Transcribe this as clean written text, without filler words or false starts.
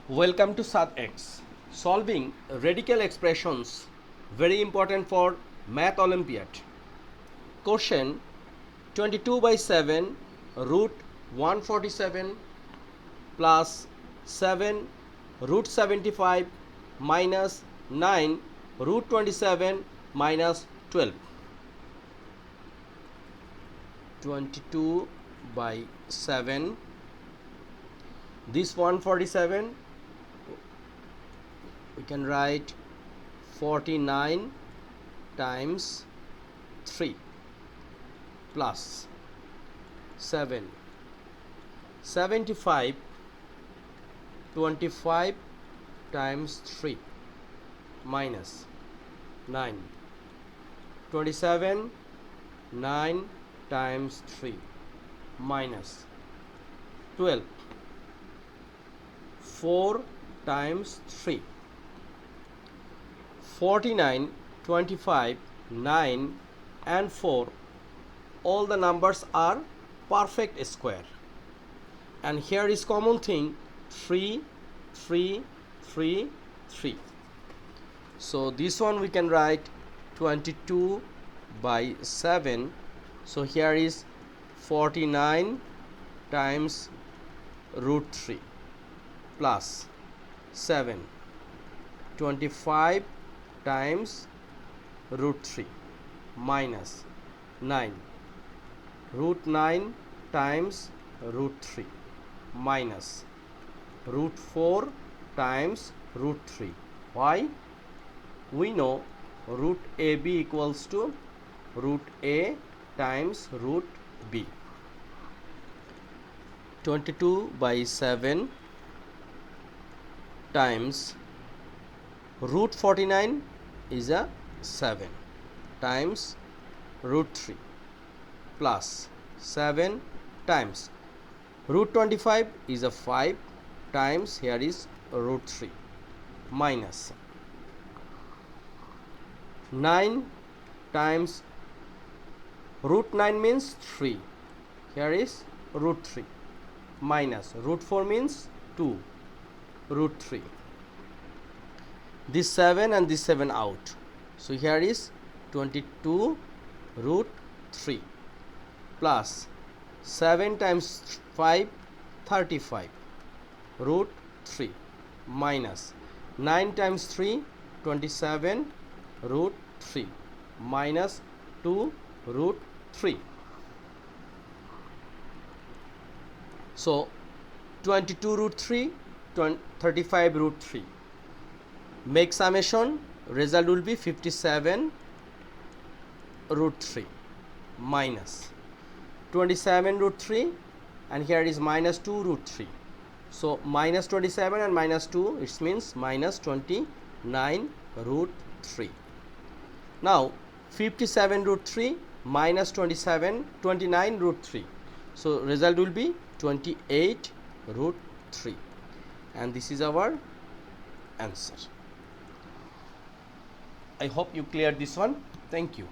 Welcome to SAT-X. Solving radical expressions, very important for Math Olympiad. Question 22 by 7 root 147 plus 7 root 75 minus 9 root 27 minus 12. 22 by 7, this 147 we can write 49 times 3 plus 7 75 25 times 3 minus 9 27 9 times 3 minus 12 4 times 3 49 25 9 and 4, all the numbers are perfect square, and here is common thing 3 3 3 3. So this one we can write 22 by 7. So here is 49 times root 3 plus 7 25 times root 3 minus 9 root 9 times root 3 minus root 4 times root 3. Why? We know root AB equals to root A times root B. 22 by 7 times root 49 is a 7 times root 3 plus 7 times root 25 is a 5 times here is root 3 minus 9 times root 9 means 3, here is root 3 minus root 4 means 2 root 3. This 7 and this 7 out, so here is 22 root 3 plus 7 times 5 35 root 3 minus 9 times 3 27 root 3 minus 2 root 3. So 22 root 3 35 root 3, make summation, result will be 57 root 3 minus 27 root 3, and here is minus 2 root 3. So minus 27 and minus 2, it means minus 29 root 3. Now 57 root 3 minus 29 root 3. So result will be 28 root 3, and this is our answer. I hope you cleared this one. Thank you.